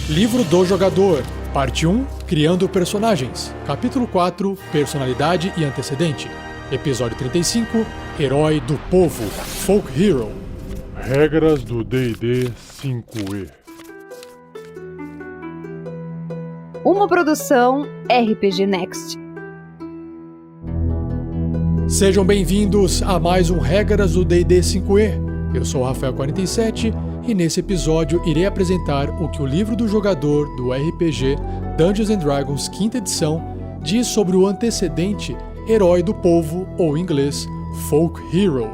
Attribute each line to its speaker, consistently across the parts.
Speaker 1: Livro do Jogador, Parte 1, Criando Personagens, Capítulo 4, Personalidade e Antecedente, Episódio 35, Herói do Povo, Folk Hero.
Speaker 2: Regras do D&D 5e.
Speaker 3: Uma produção RPG Next.
Speaker 1: Sejam bem-vindos a mais um Regras do D&D 5e. Eu sou o Rafael47 e nesse episódio irei apresentar o que o livro do jogador do RPG Dungeons & Dragons 5ª edição diz sobre o antecedente Herói do Povo, ou em inglês, Folk Hero.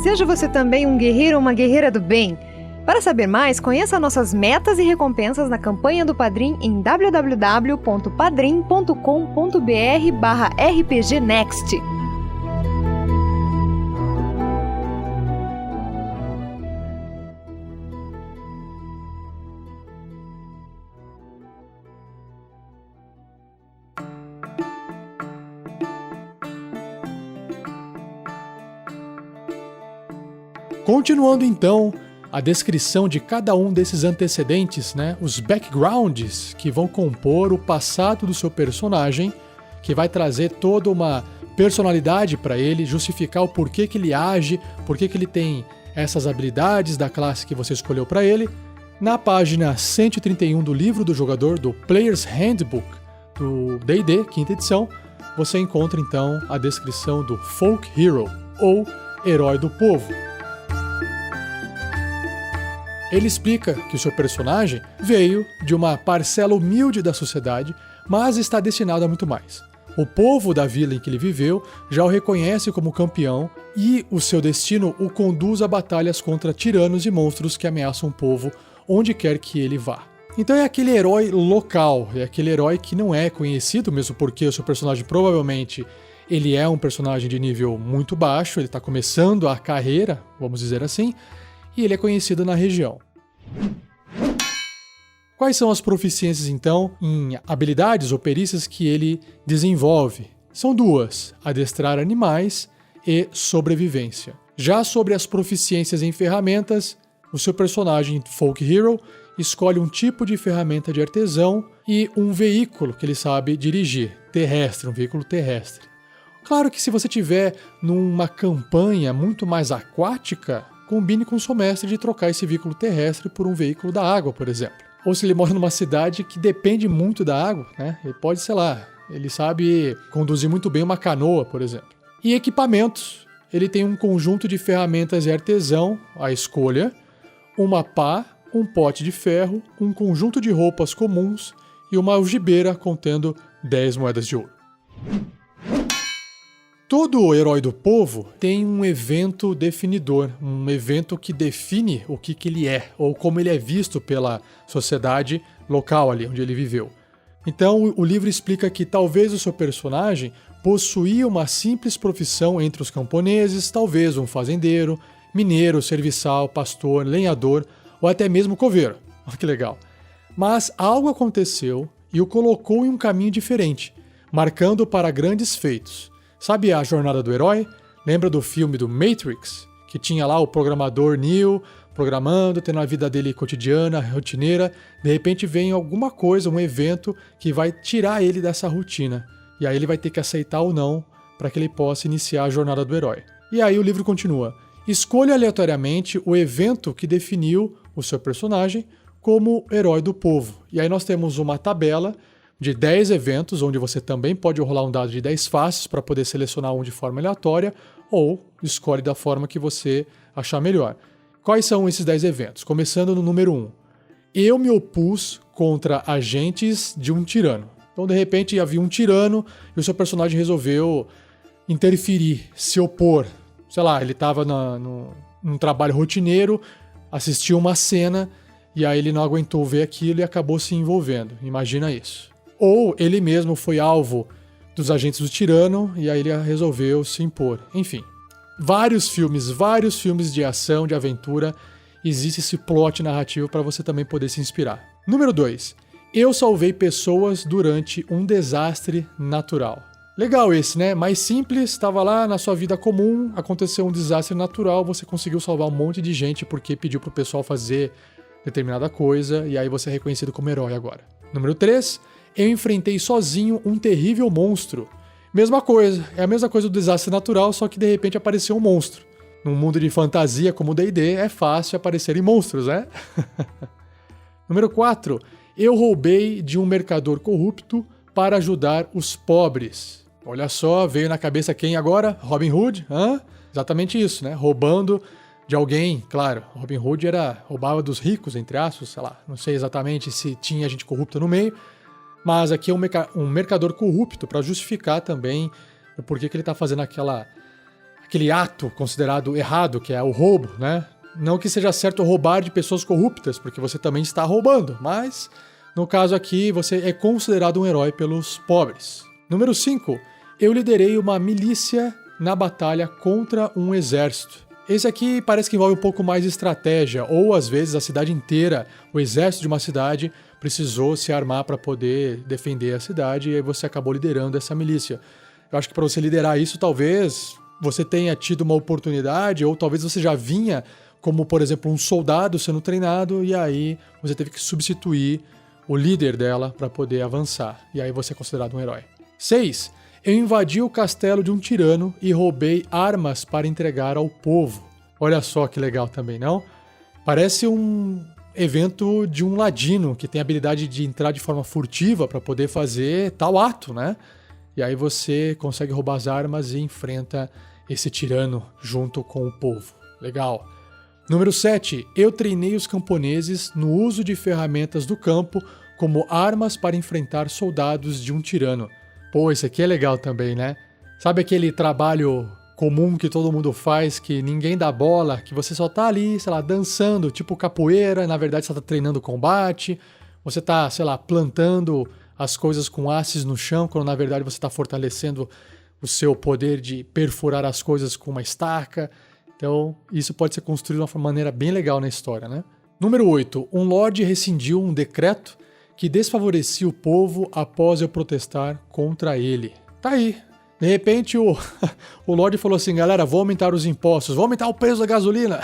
Speaker 3: Seja você também um guerreiro ou uma guerreira do bem. Para saber mais, conheça nossas metas e recompensas na campanha do Padrim em www.padrim.com.br/rpgnext.
Speaker 1: Continuando então a descrição de cada um desses antecedentes, os backgrounds que vão compor o passado do seu personagem, que vai trazer toda uma personalidade para ele, justificar o porquê que ele age, porquê que ele tem essas habilidades da classe que você escolheu para ele. Na página 131 do livro do jogador, do Player's Handbook do D&D, 5ª edição, você encontra então a descrição do Folk Hero, ou Herói do Povo. Ele explica que o seu personagem veio de uma parcela humilde da sociedade, mas está destinado a muito mais. O povo da vila em que ele viveu já o reconhece como campeão e o seu destino o conduz a batalhas contra tiranos e monstros que ameaçam o povo onde quer que ele vá. Então é aquele herói local, é aquele herói que não é conhecido, mesmo porque o seu personagem provavelmente ele é um personagem de nível muito baixo, ele está começando a carreira, vamos dizer assim, e ele é conhecido na região. Quais são as proficiências, então, em habilidades ou perícias que ele desenvolve? São duas: adestrar animais e sobrevivência. Já sobre as proficiências em ferramentas, o seu personagem Folk Hero escolhe um tipo de ferramenta de artesão e um veículo que ele sabe dirigir, terrestre, um veículo terrestre. Claro que se você tiver numa campanha muito mais aquática, combine com o seu mestre de trocar esse veículo terrestre por um veículo da água, por exemplo. Ou se ele mora numa cidade que depende muito da água, ele pode, ele sabe conduzir muito bem uma canoa, por exemplo. E equipamentos, ele tem um conjunto de ferramentas de artesão, à escolha, uma pá, um pote de ferro, um conjunto de roupas comuns e uma algibeira contendo 10 moedas de ouro. Todo herói do povo tem um evento definidor, um evento que define o que ele é, ou como ele é visto pela sociedade local ali onde ele viveu. Então o livro explica que talvez o seu personagem possuía uma simples profissão entre os camponeses, talvez um fazendeiro, mineiro, serviçal, pastor, lenhador ou até mesmo coveiro. Olha que legal. Mas algo aconteceu e o colocou em um caminho diferente, marcando para grandes feitos. Sabe a jornada do herói? Lembra do filme do Matrix? Que tinha lá o programador Neo programando, tendo a vida dele cotidiana, rotineira. De repente vem alguma coisa, um evento que vai tirar ele dessa rotina. E aí ele vai ter que aceitar ou não para que ele possa iniciar a jornada do herói. E aí o livro continua. Escolha aleatoriamente o evento que definiu o seu personagem como herói do povo. E aí nós temos uma tabela de 10 eventos, onde você também pode rolar um dado de 10 faces para poder selecionar um de forma aleatória, ou escolhe da forma que você achar melhor. Quais são esses 10 eventos? Começando no número 1. Eu me opus contra agentes de um tirano. Então, de repente, havia um tirano e o seu personagem resolveu interferir, se opor. Ele estava num trabalho rotineiro, assistiu uma cena, e aí ele não aguentou ver aquilo e acabou se envolvendo. Imagina isso. Ou ele mesmo foi alvo dos agentes do tirano e aí ele resolveu se impor. Enfim, vários filmes de ação, de aventura, existe esse plot narrativo para você também poder se inspirar. Número 2. Eu salvei pessoas durante um desastre natural. Legal esse, né? Mais simples, estava lá na sua vida comum, aconteceu um desastre natural, você conseguiu salvar um monte de gente porque pediu pro pessoal fazer determinada coisa e aí você é reconhecido como herói agora. Número 3, eu enfrentei sozinho um terrível monstro. Mesma coisa, é a mesma coisa do desastre natural, só que de repente apareceu um monstro. Num mundo de fantasia como o D&D, é fácil aparecerem monstros, né? Número 4, eu roubei de um mercador corrupto para ajudar os pobres. Olha só, veio na cabeça quem agora? Robin Hood? Exatamente isso, né? Roubando de alguém, claro. Robin Hood roubava dos ricos, entre aspas, sei lá. Não sei exatamente se tinha gente corrupta no meio, mas aqui é um mercador corrupto para justificar também o porquê que ele está fazendo aquele ato considerado errado, que é o roubo, né? Não que seja certo roubar de pessoas corruptas, porque você também está roubando, mas no caso aqui você é considerado um herói pelos pobres. Número 5, eu liderei uma milícia na batalha contra um exército. Esse aqui parece que envolve um pouco mais de estratégia, ou às vezes a cidade inteira, o exército de uma cidade precisou se armar para poder defender a cidade e aí você acabou liderando essa milícia. Eu acho que para você liderar isso, talvez você tenha tido uma oportunidade, ou talvez você já vinha como, por exemplo, um soldado sendo treinado, e aí você teve que substituir o líder dela para poder avançar. E aí você é considerado um herói. 6. Eu invadi o castelo de um tirano e roubei armas para entregar ao povo. Olha só que legal também, não? Parece um evento de um ladino que tem a habilidade de entrar de forma furtiva para poder fazer tal ato, né? E aí você consegue roubar as armas e enfrenta esse tirano junto com o povo. Legal. Número 7. Eu treinei os camponeses no uso de ferramentas do campo como armas para enfrentar soldados de um tirano. Pô, isso aqui é legal também, né? Sabe aquele trabalho comum que todo mundo faz, que ninguém dá bola, que você só tá ali, sei lá, dançando, tipo capoeira, na verdade você tá treinando combate, você tá, sei lá, plantando as coisas com hastes no chão, quando na verdade você tá fortalecendo o seu poder de perfurar as coisas com uma estaca. Então, isso pode ser construído de uma maneira bem legal na história, né? Número 8. Um lorde rescindiu um decreto que desfavorecia o povo após eu protestar contra ele. Tá aí. De repente, o lorde falou assim, galera, vou aumentar os impostos, vou aumentar o preço da gasolina.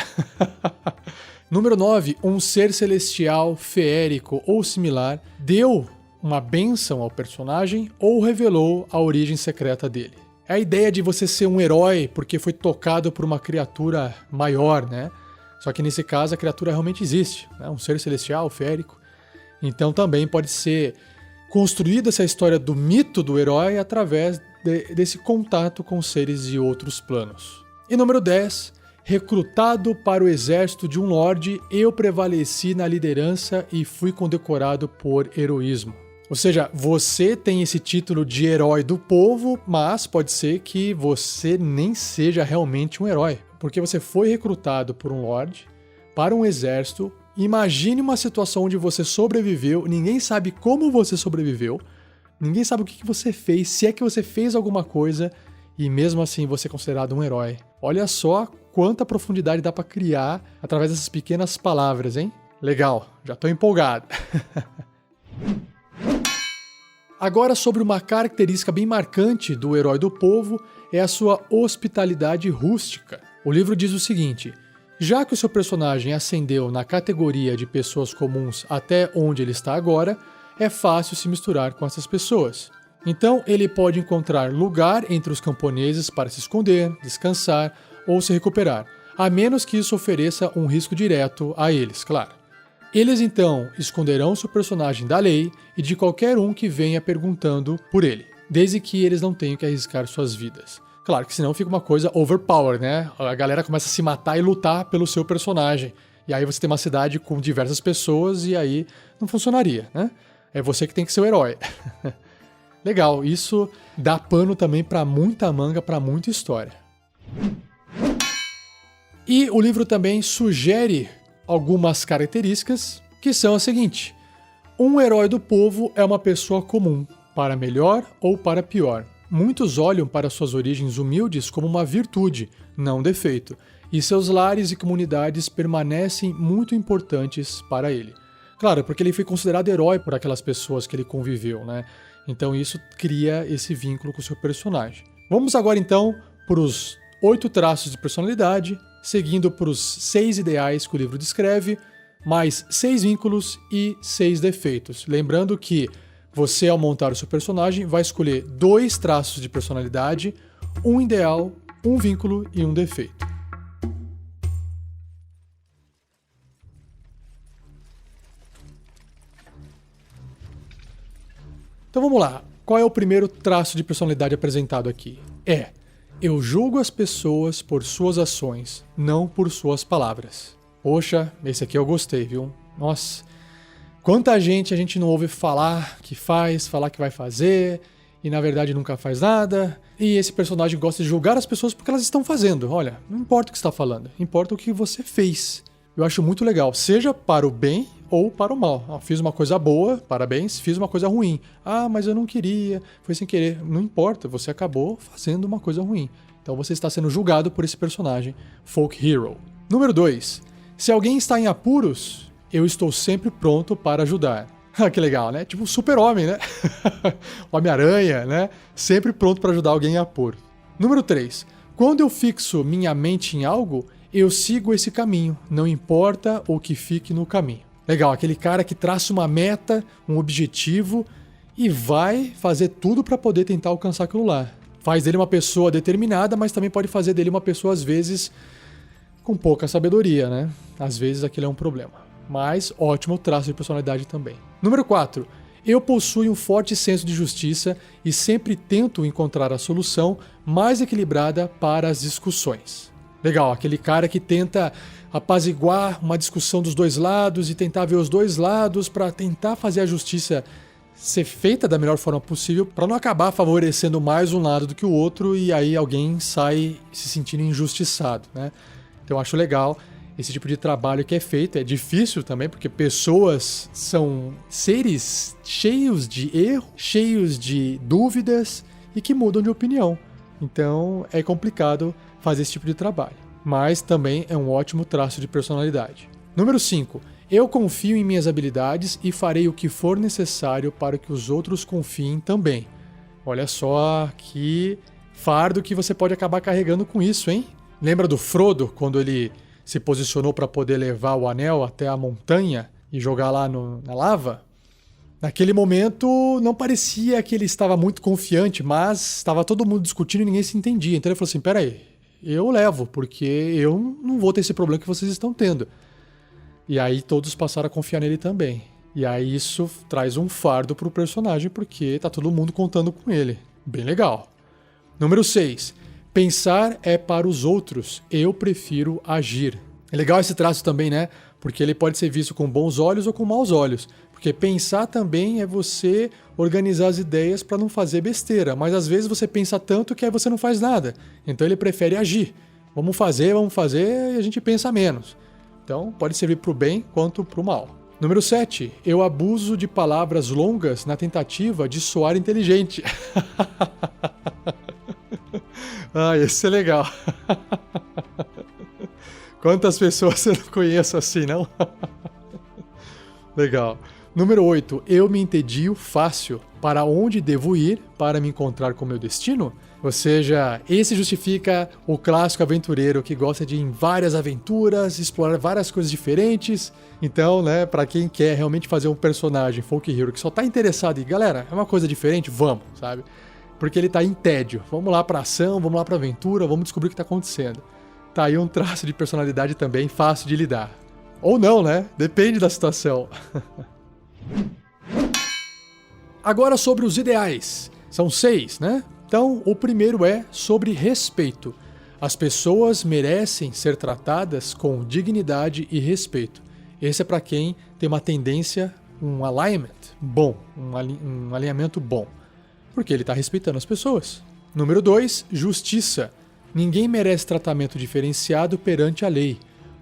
Speaker 1: Número 9. Um ser celestial, feérico ou similar deu uma bênção ao personagem ou revelou a origem secreta dele. É a ideia de você ser um herói porque foi tocado por uma criatura maior, né? Só que nesse caso a criatura realmente existe, né? Um ser celestial, feérico. Então também pode ser construída essa história do mito do herói através desse contato com seres de outros planos. E número 10. Recrutado para o exército de um lorde, eu prevaleci na liderança e fui condecorado por heroísmo. Ou seja, você tem esse título de herói do povo, mas pode ser que você nem seja realmente um herói, porque você foi recrutado por um lorde para um exército. Imagine uma situação onde você sobreviveu, ninguém sabe como você sobreviveu, ninguém sabe o que você fez, se é que você fez alguma coisa, e mesmo assim você é considerado um herói. Olha só quanta profundidade dá para criar através dessas pequenas palavras, hein? Legal, já tô empolgado. Agora, sobre uma característica bem marcante do herói do povo, é a sua hospitalidade rústica. O livro diz o seguinte: já que o seu personagem ascendeu na categoria de pessoas comuns até onde ele está agora, é fácil se misturar com essas pessoas. Então, ele pode encontrar lugar entre os camponeses para se esconder, descansar ou se recuperar, a menos que isso ofereça um risco direto a eles, claro. Eles então esconderão seu personagem da lei e de qualquer um que venha perguntando por ele, desde que eles não tenham que arriscar suas vidas. Claro que senão fica uma coisa overpower, né? A galera começa a se matar e lutar pelo seu personagem. E aí você tem uma cidade com diversas pessoas e aí não funcionaria, né? É você que tem que ser o herói. Legal, isso dá pano também para muita manga, para muita história. E o livro também sugere algumas características que são as seguintes: um herói do povo é uma pessoa comum, para melhor ou para pior. Muitos olham para suas origens humildes como uma virtude, não defeito, e seus lares e comunidades permanecem muito importantes para ele. Claro, porque ele foi considerado herói por aquelas pessoas que ele conviveu, né? Então isso cria esse vínculo com o seu personagem. Vamos agora então para os 8 traços de personalidade, seguindo para os 6 ideais que o livro descreve, mais 6 vínculos e 6 defeitos. Lembrando que você, ao montar o seu personagem, vai escolher 2 traços de personalidade, um ideal, um vínculo e um defeito. Então vamos lá. Qual é o primeiro traço de personalidade apresentado aqui? Eu julgo as pessoas por suas ações, não por suas palavras. Poxa, esse aqui eu gostei, viu? Nossa, quanta gente a gente não ouve falar que faz, falar que vai fazer, e na verdade nunca faz nada. E esse personagem gosta de julgar as pessoas porque elas estão fazendo. Olha, não importa o que você está falando, importa o que você fez. Eu acho muito legal, seja para o bem ou para o mal. Fiz uma coisa boa, parabéns, fiz uma coisa ruim. Mas eu não queria, foi sem querer. Não importa, você acabou fazendo uma coisa ruim. Então você está sendo julgado por esse personagem, Folk Hero. Número 2. Se alguém está em apuros, eu estou sempre pronto para ajudar. Que legal, né? Tipo o Super-Homem, né? Homem-Aranha, né? Sempre pronto para ajudar alguém em apuros. Número 3. Quando eu fixo minha mente em algo, eu sigo esse caminho, não importa o que fique no caminho. Legal, aquele cara que traça uma meta, um objetivo e vai fazer tudo para poder tentar alcançar aquilo lá. Faz dele uma pessoa determinada, mas também pode fazer dele uma pessoa, às vezes, com pouca sabedoria, né? Às vezes aquilo é um problema. Mas ótimo traço de personalidade também. Número 4. Eu possuo um forte senso de justiça e sempre tento encontrar a solução mais equilibrada para as discussões. Legal, aquele cara que tenta apaziguar uma discussão dos dois lados e tentar ver os dois lados para tentar fazer a justiça ser feita da melhor forma possível para não acabar favorecendo mais um lado do que o outro e aí alguém sai se sentindo injustiçado, né? Então eu acho legal esse tipo de trabalho que é feito. É difícil também porque pessoas são seres cheios de erro, cheios de dúvidas e que mudam de opinião. Então é complicado fazer esse tipo de trabalho, mas também é um ótimo traço de personalidade. Número 5. Eu confio em minhas habilidades e farei o que for necessário para que os outros confiem também. Olha só que fardo que você pode acabar carregando com isso, hein? Lembra do Frodo, quando ele se posicionou para poder levar o anel até a montanha e jogar lá na lava? Naquele momento não parecia que ele estava muito confiante, mas estava todo mundo discutindo e ninguém se entendia. Então ele falou assim, peraí, eu levo, porque eu não vou ter esse problema que vocês estão tendo. E aí todos passaram a confiar nele também. E aí isso traz um fardo pro personagem, porque tá todo mundo contando com ele. Bem legal. Número 6. Pensar é para os outros, eu prefiro agir. É legal esse traço também, né? Porque ele pode ser visto com bons olhos ou com maus olhos. Porque pensar também é você organizar as ideias para não fazer besteira. Mas às vezes você pensa tanto que aí você não faz nada. Então ele prefere agir. Vamos fazer e a gente pensa menos. Então pode servir para o bem quanto para o mal. Número 7. Eu abuso de palavras longas na tentativa de soar inteligente. Esse é legal. Quantas pessoas você não conhece assim, não? Legal. Número 8. Eu me entedio fácil. Para onde devo ir para me encontrar com meu destino? Ou seja, esse justifica o clássico aventureiro que gosta de ir em várias aventuras, explorar várias coisas diferentes. Então, né, para quem quer realmente fazer um personagem folk hero que só tá interessado em, galera, é uma coisa diferente, vamos, sabe? Porque ele tá em tédio. Vamos lá pra ação, vamos lá pra aventura, vamos descobrir o que tá acontecendo. Tá aí um traço de personalidade também fácil de lidar. Ou não, né? Depende da situação. Agora sobre os ideais. São 6, né? Então, o primeiro é sobre respeito. As pessoas merecem ser tratadas com dignidade e respeito. Esse é para quem tem uma tendência, um alignment bom, um alinhamento bom. Porque ele está respeitando as pessoas. Número 2, justiça. Ninguém merece tratamento diferenciado perante a lei,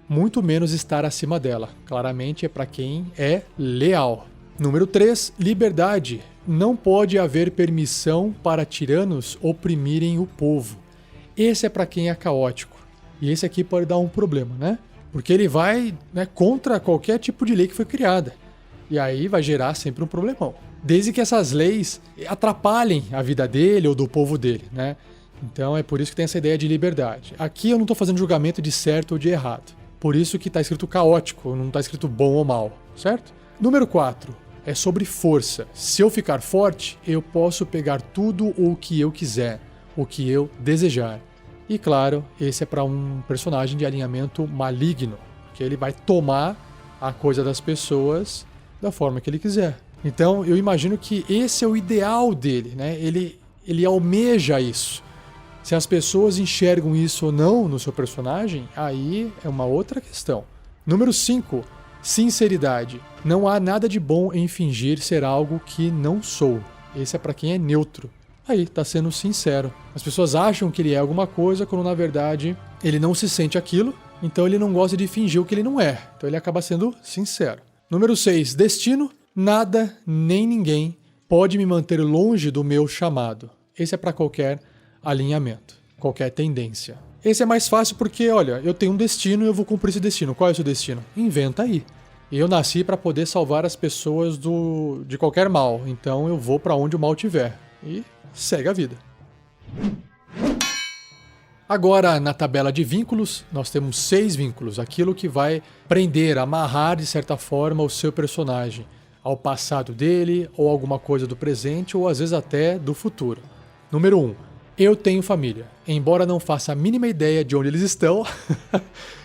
Speaker 1: muito menos estar acima dela. Claramente é para quem é leal. Número 3, liberdade. Não pode haver permissão para tiranos oprimirem o povo. Esse é para quem é caótico. E esse aqui pode dar um problema, né? Porque ele vai, né, contra qualquer tipo de lei que foi criada. E aí vai gerar sempre um problemão. Desde que essas leis atrapalhem a vida dele ou do povo dele, né? Então é por isso que tem essa ideia de liberdade. Aqui eu não estou fazendo julgamento de certo ou de errado. Por isso que está escrito caótico, não está escrito bom ou mal, certo? Número 4 é sobre força. Se eu ficar forte, eu posso pegar tudo o que eu quiser, o que eu desejar. E claro, esse é para um personagem de alinhamento maligno, que ele vai tomar a coisa das pessoas da forma que ele quiser. Então eu imagino que esse é o ideal dele, né? Ele almeja isso. Se as pessoas enxergam isso ou não no seu personagem, aí é uma outra questão. Número 5, sinceridade. Não há nada de bom em fingir ser algo que não sou. Esse é para quem é neutro. Aí, tá sendo sincero. As pessoas acham que ele é alguma coisa, quando na verdade ele não se sente aquilo, então ele não gosta de fingir o que ele não é. Então ele acaba sendo sincero. Número 6, destino. Nada, nem ninguém pode me manter longe do meu chamado. Esse é para qualquer alinhamento, qualquer tendência. Esse é mais fácil porque, olha, eu tenho um destino e eu vou cumprir esse destino. Qual é o seu destino? Inventa aí. Eu nasci para poder salvar as pessoas de qualquer mal, então eu vou para onde o mal estiver. E segue a vida. Agora, na tabela de vínculos, nós temos 6 vínculos. Aquilo que vai prender, amarrar de certa forma o seu personagem ao passado dele, ou alguma coisa do presente, ou às vezes até do futuro. Número 1. Eu tenho família. Embora não faça a mínima ideia de onde eles estão,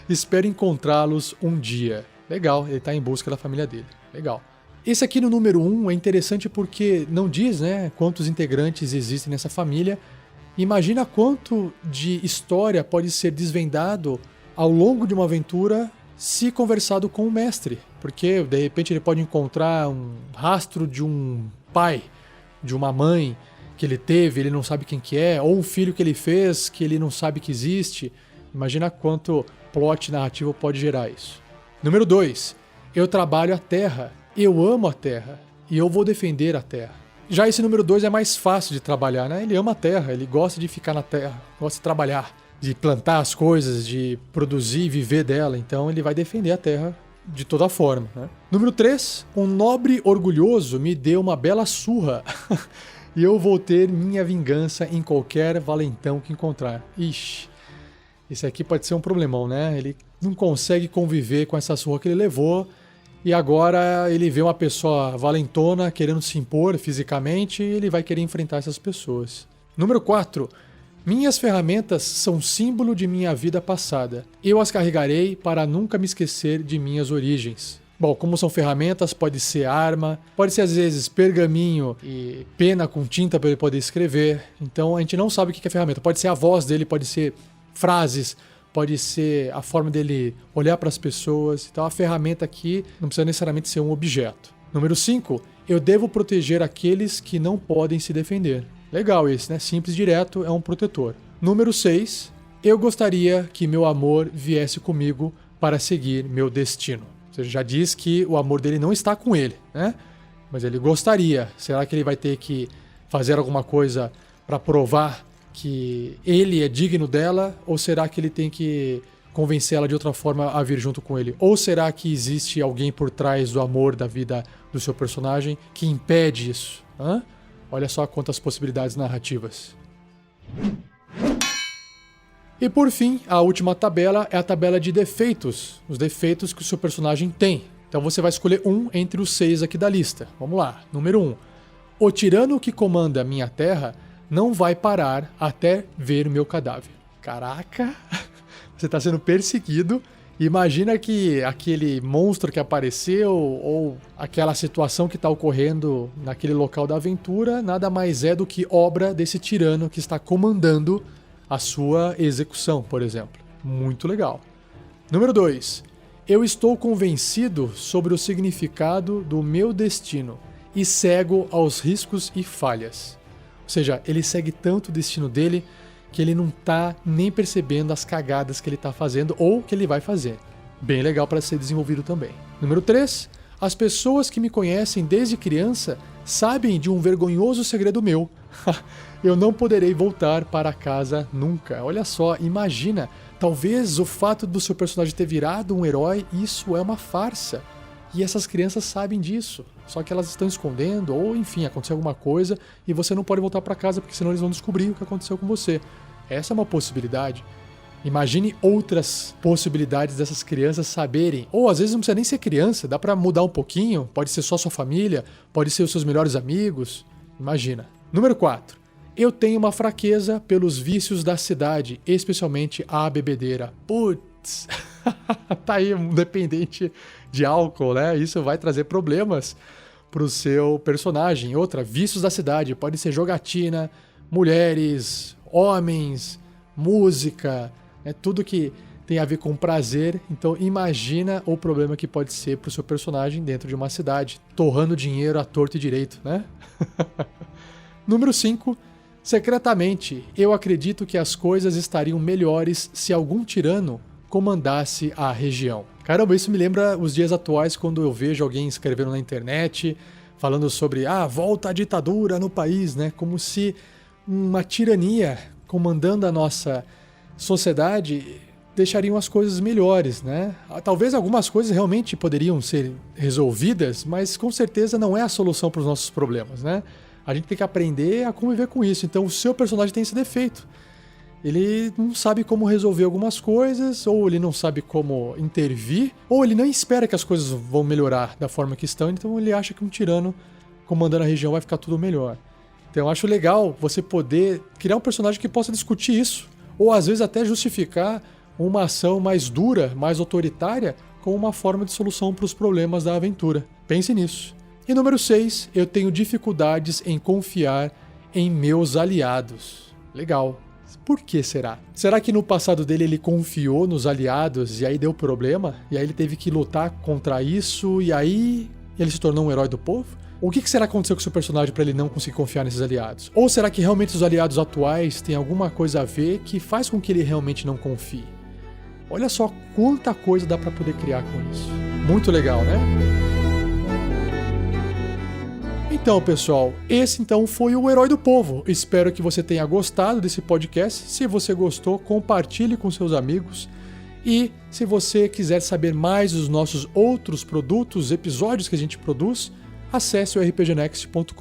Speaker 1: espero encontrá-los um dia. Legal, ele está em busca da família dele. Legal. Esse aqui no número 1 é interessante porque não diz, né, quantos integrantes existem nessa família. Imagina quanto de história pode ser desvendado ao longo de uma aventura se conversado com o mestre. Porque, de repente, ele pode encontrar um rastro de um pai, de uma mãe que ele teve, ele não sabe quem que é, ou um filho que ele fez que ele não sabe que existe. Imagina quanto plot narrativo pode gerar isso. Número 2. Eu trabalho a terra. Eu amo a terra. E eu vou defender a terra. Já esse número 2 é mais fácil de trabalhar, né? Ele ama a terra, ele gosta de ficar na terra, gosta de trabalhar, de plantar as coisas, de produzir e viver dela. Então ele vai defender a terra de toda forma, né? Número 3. Um nobre orgulhoso me deu uma bela surra. E eu vou ter minha vingança em qualquer valentão que encontrar. Ixi, esse aqui pode ser um problemão, né? Ele não consegue conviver com essa surra que ele levou e agora ele vê uma pessoa valentona querendo se impor fisicamente e ele vai querer enfrentar essas pessoas. Número 4. Minhas ferramentas são símbolo de minha vida passada. Eu as carregarei para nunca me esquecer de minhas origens. Bom, como são ferramentas, pode ser arma, pode ser às vezes pergaminho e pena com tinta para ele poder escrever. Então a gente não sabe o que é ferramenta. Pode ser a voz dele, pode ser frases, pode ser a forma dele olhar para as pessoas. Então a ferramenta aqui não precisa necessariamente ser um objeto. Número 5. Eu devo proteger aqueles que não podem se defender. Legal esse, né? Simples, direto, é um protetor. Número 6. Eu gostaria que meu amor viesse comigo para seguir meu destino. Você já diz que o amor dele não está com ele, né? Mas ele gostaria. Será que ele vai ter que fazer alguma coisa para provar que ele é digno dela? Ou será que ele tem que convencê-la de outra forma a vir junto com ele? Ou será que existe alguém por trás do amor da vida do seu personagem que impede isso? Hã? Olha só quantas possibilidades narrativas. E por fim, a última tabela é a tabela de defeitos, os defeitos que o seu personagem tem. Então você vai escolher um entre os 6 aqui da lista. Vamos lá. Número 1. O tirano que comanda minha terra não vai parar até ver o meu cadáver. Caraca, você está sendo perseguido. Imagina que aquele monstro que apareceu ou aquela situação que está ocorrendo naquele local da aventura nada mais é do que obra desse tirano que está comandando a sua execução, por exemplo. Muito legal. Número 2. Eu estou convencido sobre o significado do meu destino e cego aos riscos e falhas. Ou seja, ele segue tanto o destino dele que ele não está nem percebendo as cagadas que ele está fazendo ou que ele vai fazer. Bem legal para ser desenvolvido também. Número 3. As pessoas que me conhecem desde criança sabem de um vergonhoso segredo meu. Eu não poderei voltar para casa nunca. Olha só, imagina, talvez o fato do seu personagem ter virado um herói, isso é uma farsa. E essas crianças sabem disso, só que elas estão escondendo, ou enfim, aconteceu alguma coisa e você não pode voltar para casa porque senão eles vão descobrir o que aconteceu com você. Essa é uma possibilidade. Imagine outras possibilidades dessas crianças saberem, ou às vezes não precisa nem ser criança, dá para mudar um pouquinho, pode ser só sua família, pode ser os seus melhores amigos, imagina. Número 4. Eu tenho uma fraqueza pelos vícios da cidade, especialmente a bebedeira. Putz, tá aí um dependente de álcool, né? Isso vai trazer problemas pro seu personagem. Outra, vícios da cidade, pode ser jogatina, mulheres, homens, música, tudo que tem a ver com prazer. Então imagina o problema que pode ser pro seu personagem dentro de uma cidade, torrando dinheiro à torto e direito, né? Número 5. Secretamente, eu acredito que as coisas estariam melhores se algum tirano comandasse a região. Caramba, isso me lembra os dias atuais quando eu vejo alguém escrevendo na internet falando sobre volta à ditadura no país, né? Como se uma tirania comandando a nossa sociedade deixariam as coisas melhores, né? Talvez algumas coisas realmente poderiam ser resolvidas, mas com certeza não é a solução para os nossos problemas, né? A gente tem que aprender a conviver com isso. Então o seu personagem tem esse defeito. Ele não sabe como resolver algumas coisas, ou ele não sabe como intervir, ou ele nem espera que as coisas vão melhorar da forma que estão, então ele acha que um tirano comandando a região vai ficar tudo melhor. Então eu acho legal você poder criar um personagem que possa discutir isso, ou às vezes até justificar uma ação mais dura, mais autoritária, como uma forma de solução para os problemas da aventura. Pense nisso. E número 6, eu tenho dificuldades em confiar em meus aliados. Legal. Por que será? Será que no passado dele ele confiou nos aliados e aí deu problema? E aí ele teve que lutar contra isso e aí ele se tornou um herói do povo? O que será que aconteceu com o seu personagem para ele não conseguir confiar nesses aliados? Ou será que realmente os aliados atuais têm alguma coisa a ver que faz com que ele realmente não confie? Olha só quanta coisa dá para poder criar com isso. Muito legal, né? Então, pessoal, esse então foi o Herói do Povo. Espero que você tenha gostado desse podcast. Se você gostou, compartilhe com seus amigos. E se você quiser saber mais dos nossos outros produtos, episódios que a gente produz, acesse o rpgnext.com.br.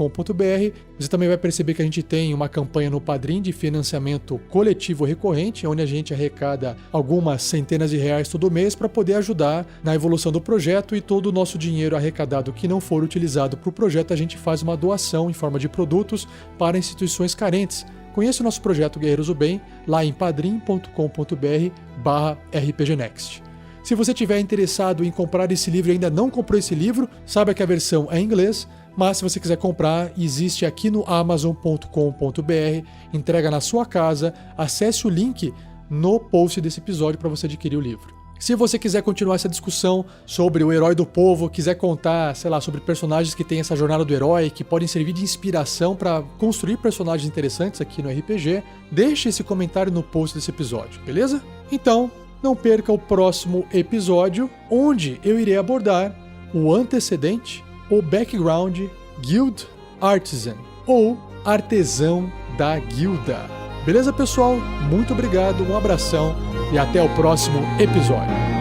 Speaker 1: Você também vai perceber que a gente tem uma campanha no Padrim de financiamento coletivo recorrente, onde a gente arrecada algumas centenas de reais todo mês para poder ajudar na evolução do projeto, e todo o nosso dinheiro arrecadado que não for utilizado para o projeto, a gente faz uma doação em forma de produtos para instituições carentes. Conheça o nosso projeto Guerreiros do Bem lá em padrim.com.br/rpgnext. Se você estiver interessado em comprar esse livro e ainda não comprou esse livro, saiba que a versão é em inglês, mas se você quiser comprar, existe aqui no amazon.com.br, entrega na sua casa, acesse o link no post desse episódio para você adquirir o livro. Se você quiser continuar essa discussão sobre o Herói do Povo, quiser contar, sobre personagens que têm essa jornada do herói, que podem servir de inspiração para construir personagens interessantes aqui no RPG, deixe esse comentário no post desse episódio, beleza? Então, não perca o próximo episódio, onde eu irei abordar o antecedente, o background Guild Artisan, ou artesão da guilda. Beleza, pessoal? Muito obrigado, um abração e até o próximo episódio.